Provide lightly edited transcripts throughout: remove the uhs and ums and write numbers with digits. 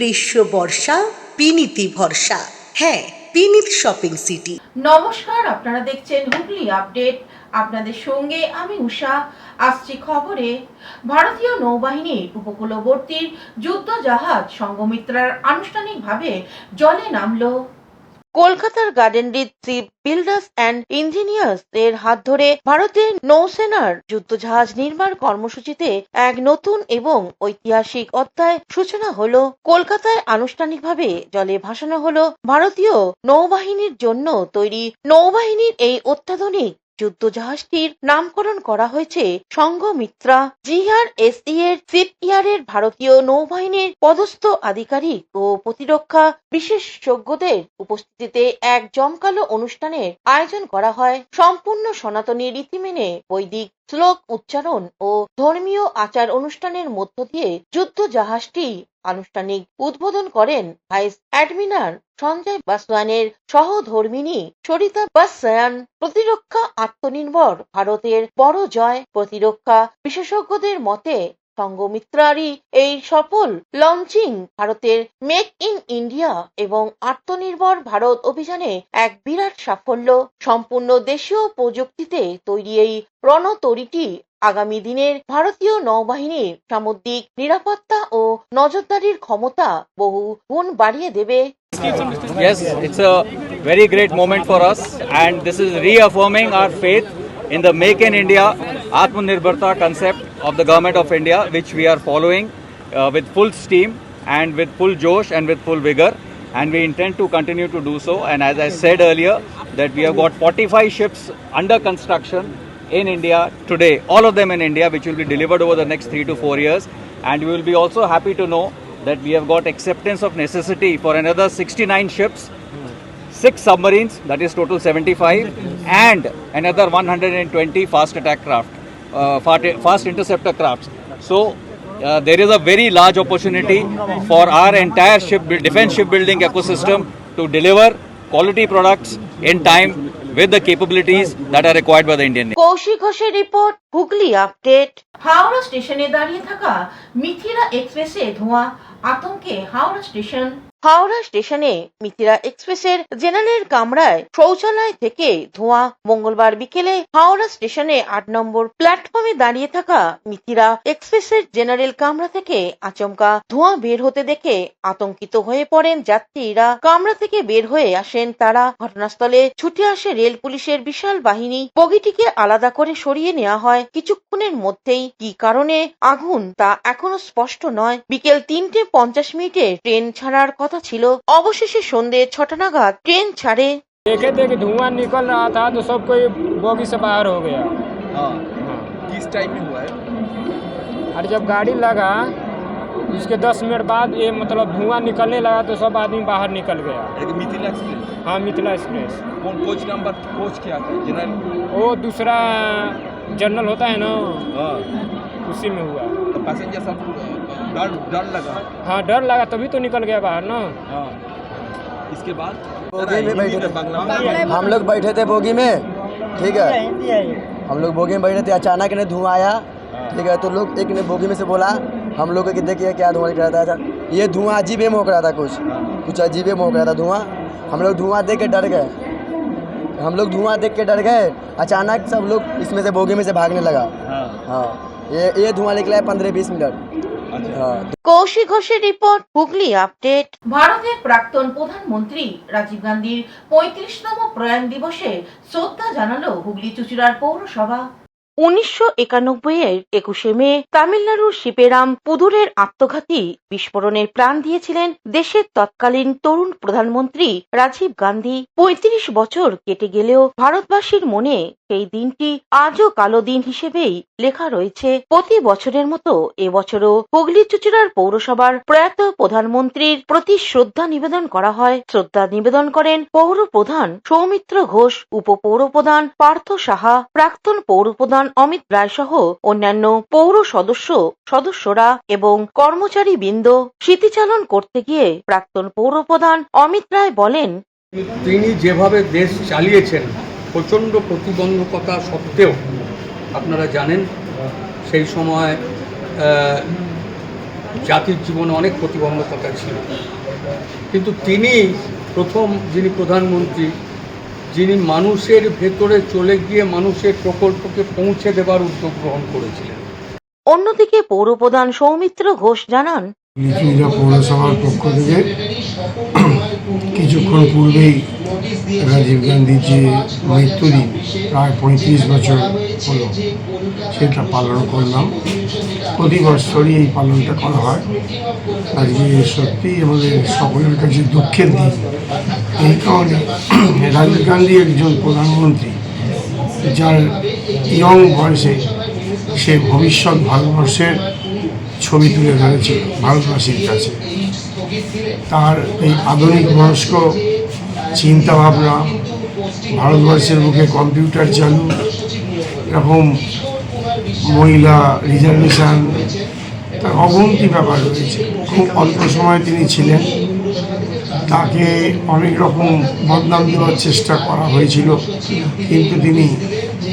গ্রীষ্ম বর্ষা বিনীতি ভরসা। হ্যাঁ, বিনীত শপিং সিটি। নমস্কার, আপনারা দেখছেন হুগলি আপডেট। আপনাদের সঙ্গে আমি উষা। আসছি খবরে। ভারতীয় নৌবাহিনীর উপকূলবর্তী যুদ্ধ জাহাজ সঙ্ঘমিত্রার আনুষ্ঠানিকভাবে জলে নামলো। কলকাতার গার্ডেন রিচ শিপ বিল্ডার্স অ্যান্ড ইঞ্জিনিয়ার্স এর হাত ধরে ভারতের নৌসেনার যুদ্ধজাহাজ নির্মাণ কর্মসূচিতে এক নতুন এবং ঐতিহাসিক অধ্যায় সূচনা হলো। কলকাতায় আনুষ্ঠানিকভাবে জলে ভাসানো হলো ভারতীয় নৌবাহিনীর জন্য তৈরি নৌবাহিনীর এই অত্যাধুনিক যুদ্ধজাহাজটির নামকরণ করা হয়েছে সঙ্ঘমিত্রা। জিআরএসই এর শিপ ইয়ার্ডের ভারতীয় নৌবাহিনীর পদস্থ আধিকারিক ও প্রতিরক্ষা বিশেষজ্ঞদের উপস্থিতিতে এক জমকালো অনুষ্ঠানের আয়োজন করা হয়। সম্পূর্ণ সনাতনী রীতি মেনে বৈদিক শ্লোক উচ্চারণ ও ধর্মীয় আচার অনুষ্ঠানের মধ্য দিয়ে যুদ্ধ জাহাজটি আনুষ্ঠানিক উদ্বোধন করেন ভাইস অ্যাডমিরাল সঞ্জয় বাসওয়ানের সহধর্মিণী সরিতা বাসওয়ান। প্রতিরক্ষা আত্মনির্ভর ভারতের বড় জয়। প্রতিরক্ষা বিশেষজ্ঞদের মতে সঙ্ঘমিত্রারই এই সফল লঞ্চিং ভারতের মেক ইন ইন্ডিয়া এবং আত্মনির্ভর ভারত অভিযানে এক বিরাট সাফল্য। সম্পূর্ণ দেশীয় প্রযুক্তিতে তৈরি এই রণতরীটি আগামী দিনের ভারতীয় নৌবাহিনীর সামুদ্রিক নিরাপত্তা ও নজরদারির ক্ষমতা বহু গুণ বাড়িয়ে দেবে। Yes, it's a very great moment for us, and this is reaffirming our faith in the Make in India Atmanirbharta concept of the Government of India, which we are following with full steam and with full josh and with full vigor, and we intend to continue to do so. And as I said earlier, that we have got 45 ships under construction in India today, all of them in India, which will be delivered over the next 3 to 4 years. And we will be also happy to know that we have got acceptance of necessity for another 69 ships, 6 submarines, that is total 75, and another 120 fast attack craft, fast interceptor crafts. So there is a very large opportunity for our entire defense shipbuilding ecosystem to deliver quality products in time with the capabilities that are required by the Indian Navy. Kaushik ঘোষের report, Hooghly update. Howrah স্টেশনে দাঁড়িয়ে থাকা মিথিলা এক্সপ্রেসে ধোঁয়া, আতঙ্কে Howrah station. Howrah স্টেশনে মিথিলা এক্সপ্রেসের general কামরায় শৌচালয় থেকে ধোঁয়া। মঙ্গলবার বিকেলে হাওড়া স্টেশনে 8 নম্বর প্ল্যাটফর্মে দাঁড়িয়ে থাকা মিথিলা এক্সপ্রেসের জেনারেল কামরা থেকে আচমকা ধোঁয়া বের হতে দেখে আতঙ্কিত হয়ে পড়েন যাত্রীরা। কামরা থেকে বের হয়ে আসেন তারা। ঘটনাস্থলে ছুটে আসে রেল পুলিশের বিশাল বাহিনী। বগিটিকে আলাদা করে সরিয়ে নেওয়া হয়। কিছুক্ষণের মধ্যেই কি কারণে আগুন তা এখনো স্পষ্ট নয়। বিকেল 3:50 ট্রেন ছাড়ার কথা ছিল। অবশেষে সন্ধ্যে 6টা নাগাদ ট্রেন ছাড়ে। देखे थे कि धुआं निकल रहा था तो सब कोई बोगी से बाहर हो गया। हाँ। किस टाइम में हुआ है? और जब गाड़ी लगा उसके 10 मिनट बाद ये मतलब धुआं निकलने लगा तो सब आदमी बाहर निकल गया। मिथिला एक्सप्रेस? हाँ, मिथिला एक्सप्रेस। कौन कोच नंबर कोच क्या था? जनरल? वो दूसरा जनरल होता है ना, हाँ। उसी में हुआ। तो पैसेंजर सब डर लगा? हाँ, डर लगा तभी तो निकल गया बाहर ना। हाँ। इसके बाद बोगी में बैठे थे, बांग्ला हम लोग बैठे थे बोगी में, ठीक है। हम लोग बोगी में बैठे थे, अचानक ने धुआं आया, ठीक है। तो लोग एक ने बोगी में से बोला हम लोग कि देखिए क्या धुआं निकल रहा था। ये धुआं अजीब ही महक रहा था, कुछ अजीब ही महक रहा था धुआं। हम लोग धुआं देख के डर गए, अचानक सब लोग इसमें से बोगी में से भागने लगा। हाँ, ये धुआं निकला है 15-20 मिनट। কৌশিক ঘোষের রিপোর্ট, হুগলি আপডেট। ভারতের প্রাক্তন প্রধানমন্ত্রী রাজীব গান্ধীর 35তম প্রয়াণ দিবসে শ্রদ্ধা জানালো হুগলি চুঁচুড়ার পৌরসভা। 1991-এর 21শে মে তামিলনাড়ুর শিপেরাম পুদুরের আত্মঘাতী বিস্ফোরণের প্রাণ দিয়েছিলেন দেশের তৎকালীন তরুণ প্রধানমন্ত্রী রাজীব গান্ধী। 35 বছর কেটে গেলেও ভারতবাসীর মনে সেই দিনটি আজও কালো দিন হিসেবেই লেখা রয়েছে। প্রতি বছরের মতো এবছরও হুগলি চুঁচুড়ার পৌরসভার প্রয়াত প্রধানমন্ত্রীর প্রতি শ্রদ্ধা নিবেদন করা হয়। শ্রদ্ধা নিবেদন করেন পৌর প্রধান সৌমিত্র ঘোষ, উপপৌর প্রধান পার্থ সাহা, প্রাক্তন পৌর প্রধান অমিত রায় সহ অন্যান্য পৌর সদস্যরা এবং কর্মচারী বৃন্দ। স্মৃতিচারণ করতে গিয়ে প্রাক্তন পৌর প্রধান অমিত রায় বলেন, তিনি যেভাবে দেশ চালিয়েছেন প্রচণ্ড প্রতিবন্ধকতা সত্ত্বেও, আপনারা জানেন সেই সময় জাতির জীবনে অনেক প্রতিবন্ধকতা ছিল, কিন্তু তিনি প্রথম যিনি প্রধানমন্ত্রী, যিনি মানুষের ভেতরে চলে গিয়ে মানুষের প্রকল্পকে পৌঁছে দেবার উদ্যোগ গ্রহণ করেছিলেন। অন্যদিকে পৌরপ্রধান সৌমিত্র ঘোষ জানান, লিচুইরা পৌরসভার পক্ষ থেকে কিছুক্ষণ পূর্বেই রাজীব গান্ধীর যে মৃত্যুদিন প্রায় 35 বছর হলো সেটা পালন করলাম। প্রতি বছরই এই পালনটা করা হয়। আজকে সত্যিই আমাদের সকলের কাছে দুঃখের দিন। এই কারণে রাজীব গান্ধী একজন প্রধানমন্ত্রী যার ইয়ং বয়সে সে ভবিষ্যৎ ভারতবর্ষের ছবি তুলে ধরেছিল ভারতবাসীর কাছে। তার এই আধুনিক বয়স্ক চিন্তাভাবনা, ভারতবর্ষের বুকে কম্পিউটার চালু, এরকম মহিলা রিজার্ভেশন, তার অগণিত ব্যাপার রয়েছে। খুব অল্প সময় তিনি ছিলেন, তাকে অনেক রকম বদনাম দেওয়ার চেষ্টা করা হয়েছিল, কিন্তু তিনি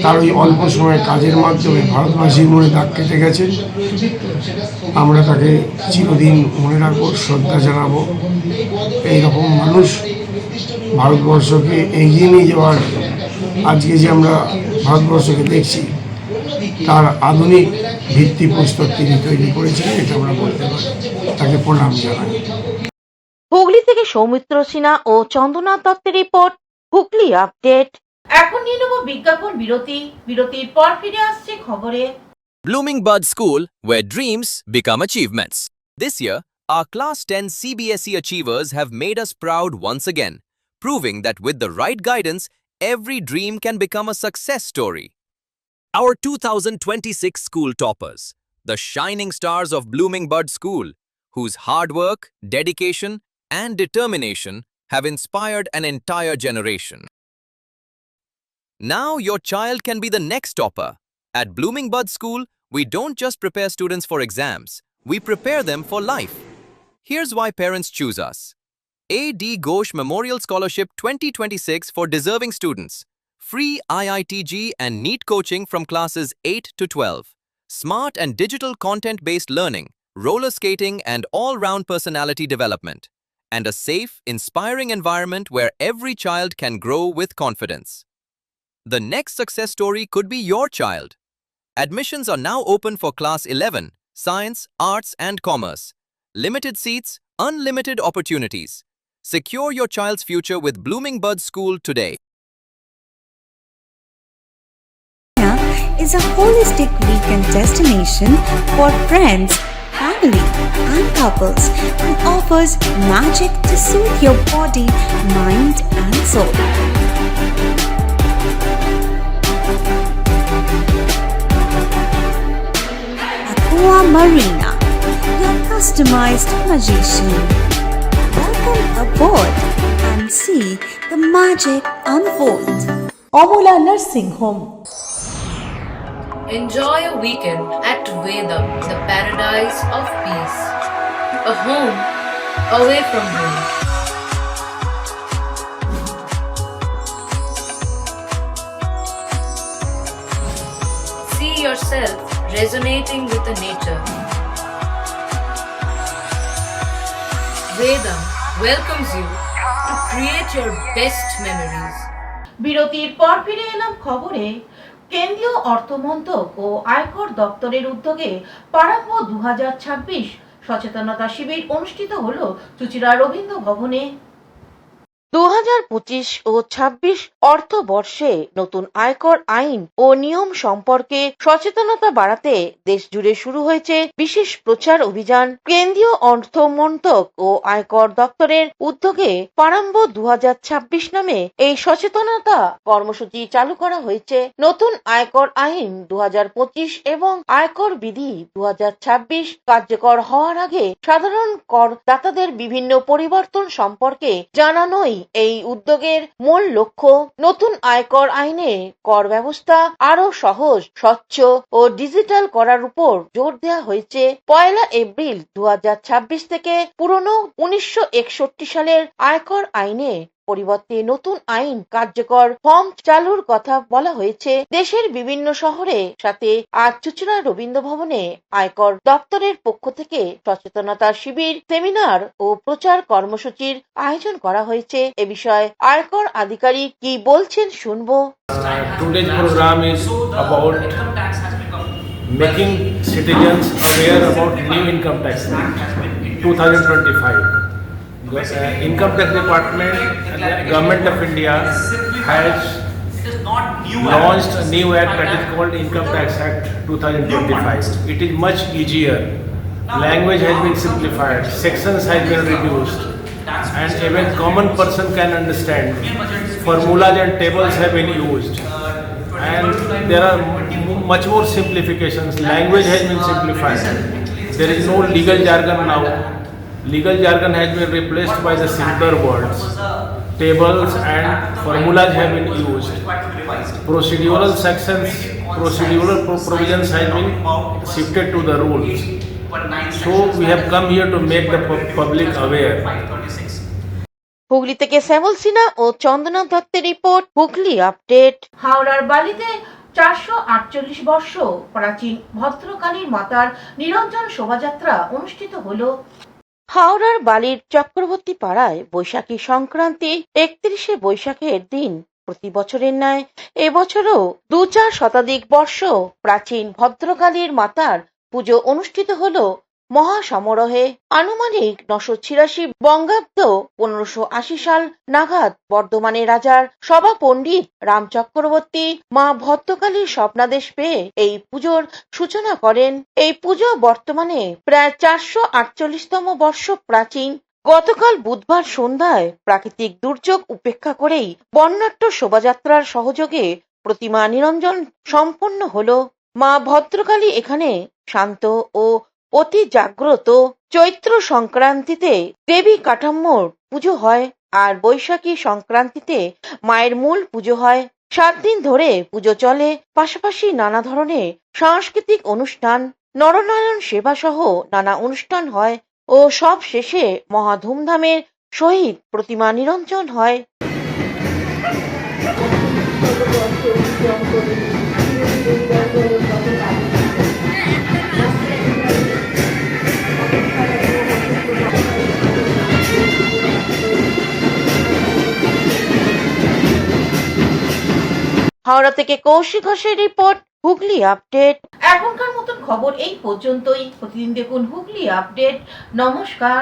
তার ওই অল্প সময় কাজের মাধ্যমে ভারতবাসীর মনে দাগ কেটে গেছেন। আমরা তাকে চিরদিন মনে রাখবো, শ্রদ্ধা জানাবো। এইরকম মানুষ ভারতবর্ষকে এগিয়ে নিয়ে যাওয়ার, আজকে যে আমরা ভারতবর্ষকে দেখছি তার আধুনিক ভিত্তিপ্রস্তর তিনি তৈরি করেছিলেন, এটা আমরা বলতে পারি। তাকে প্রণাম জানাই। হুগলি থেকে সৌমিত্র সিনহা ও চন্দ্রনাথ দত্তের রিপোর্ট, হুগলি আপডেট। এখন নিয়ে নেব বিজ্ঞাপন বিরতি। বিরতির পর ফিরে আসছে খবরে। Blooming Bud School, where dreams become achievements. This year, our Class 10 CBSE achievers have made us proud once again, proving that with the right guidance, every dream can become a success story. Our 2026 school toppers, the shining stars of Blooming Bud School, whose hard work, dedication, and determination have inspired an entire generation. Now your child can be the next topper. At Blooming Bud School, we don't just prepare students for exams, we prepare them for life. Here's why parents choose us. A.D. Ghosh Memorial Scholarship 2026 for deserving students. Free IITG and NEET coaching from classes 8 to 12. Smart and digital content-based learning, roller skating and all-round personality development. And a safe, inspiring environment where every child can grow with confidence. The next success story could be your child. Admissions are now open for Class 11, Science, Arts and Commerce. Limited seats, unlimited opportunities. Secure your child's future with Blooming Bud School today. Is a holistic weekend destination for friends, family and couples and offers magic to soothe your body, mind and soul. Aqua Marina, your customized magician. Welcome aboard and see the magic unfold. Amala nursing home. Enjoy a weekend at Vedam, the paradise of peace. A home away from home. See yourself resonating with the nature. Vedam welcomes you to create your best memories. বিরতির পর ফিরে এলাম খবরে। কেন্দ্রীয় অর্থমন্ত্রক ও আয়কর দপ্তরের উদ্যোগে পারাম্ব 2026 সচেতনতা শিবির অনুষ্ঠিত হলো চুঁচুড়া রবীন্দ্র ভবনে। 2025 ও 26 অর্থবর্ষে নতুন আয়কর আইন ও নিয়ম সম্পর্কে সচেতনতা বাড়াতে দেশ জুড়ে শুরু হয়েছে বিশেষ প্রচার অভিযান। কেন্দ্রীয় অর্থমন্ত্রক ও আয়কর দপ্তরের উদ্যোগে পারাম্ব 2026 নামে এই সচেতনতা কর্মসূচি চালু করা হয়েছে। নতুন আয়কর আইন 2025 এবং আয়কর বিধি 2026 কার্যকর হওয়ার আগে সাধারণ করদাতাদের বিভিন্ন পরিবর্তন সম্পর্কে জানানোই এই উদ্যোগের মূল লক্ষ্য। নতুন আয়কর আইনে কর ব্যবস্থা আরো সহজ, স্বচ্ছ ও ডিজিটাল করার উপর জোর দেওয়া হয়েছে। 1 এপ্রিল 2026 থেকে পুরনো 1961 সালের আয়কর আইনে পরিবর্তে নতুন আইন কার্যকর ফর্ম চালুর কথা বলা হয়েছে। দেশের বিভিন্ন শহরে সাথে আজ চুঁচুড়া রবীন্দ্র ভবনে আয়কর দপ্তরের পক্ষ থেকে সচেতনতা শিবির, সেমিনার ও প্রচার কর্মসূচির আয়োজন করা হয়েছে। এ বিষয়ে আয়কর আধিকারিক কি বলছেন শুনবো। Today's program is about making citizens aware about new income tax act 2025. Income tax department and the government of India has launched a new act that is called Income Tax Act 2025. It is much easier. Language has been simplified, sections has been reduced, and even common person can understand. Formulas and tables have been used, and there are much more simplifications. Language has been simplified. There is no legal jargon now. Legal jargon has been replaced by the simpler words. Tables and formulas have been used. Procedural sections, procedural provisions have been shifted to the rules. So we have come here to make the public aware. Hooghly থেকে শ্যামল সিনহা ও চন্দনা দত্তের report, Hooghly update. হাওড়ার বালিতে 448 বর্ষ প্রাচীন ভদ্রকালীর মাতার নিরঞ্জন শোভাযাত্রা অনুষ্ঠিত হলো। হাওড়ার বালির চক্রবর্তী পাড়ায় বৈশাখী সংক্রান্তি 31শে বৈশাখের দিন প্রতি বছরের ন্যায় এবছরও 2-4 শতাধিক বর্ষ প্রাচীন ভদ্রকালীর মাতার পুজো অনুষ্ঠিত হলো মহাসমারোহে। আনুমানিক 986 বঙ্গাব্দ 1580 সাল নাগাদ বর্ধমানের রাজার সভা পণ্ডিত রাম চক্রবর্তী মা ভদ্রকালীর স্বপ্নাদেশ পেয়ে এই পুজোর সূচনা করেন। এই পুজো বর্তমানে প্রায় 448তম বর্ষ প্রাচীন। গতকাল বুধবার সন্ধ্যায় প্রাকৃতিক দুর্যোগ উপেক্ষা করেই বর্ণাঢ্য শোভাযাত্রার সহযোগে প্রতিমা নিরঞ্জন সম্পন্ন হলো। মা ভদ্রকালী এখানে শান্ত ও অতি জাগ্রত। চৈত্র সংক্রান্তিতে দেবী কাঠাম্মর পুজো হয় আর বৈশাখী সংক্রান্তিতে মায়ের মূল পুজো হয়। 7 দিন ধরে পুজো চলে, পাশাপাশি নানা ধরনের সাংস্কৃতিক অনুষ্ঠান, নরনারায়ণ সেবা সহ নানা অনুষ্ঠান হয় ও সব শেষে মহা ধুমধামের সহিত প্রতিমা নিরঞ্জন হয়। হাওড়া থেকে কৌশিক ঘোষের রিপোর্ট, হুগলি আপডেট। এখনকার মতন খবর এই পর্যন্তই। প্রতিদিন দেখুন হুগলি আপডেট। নমস্কার।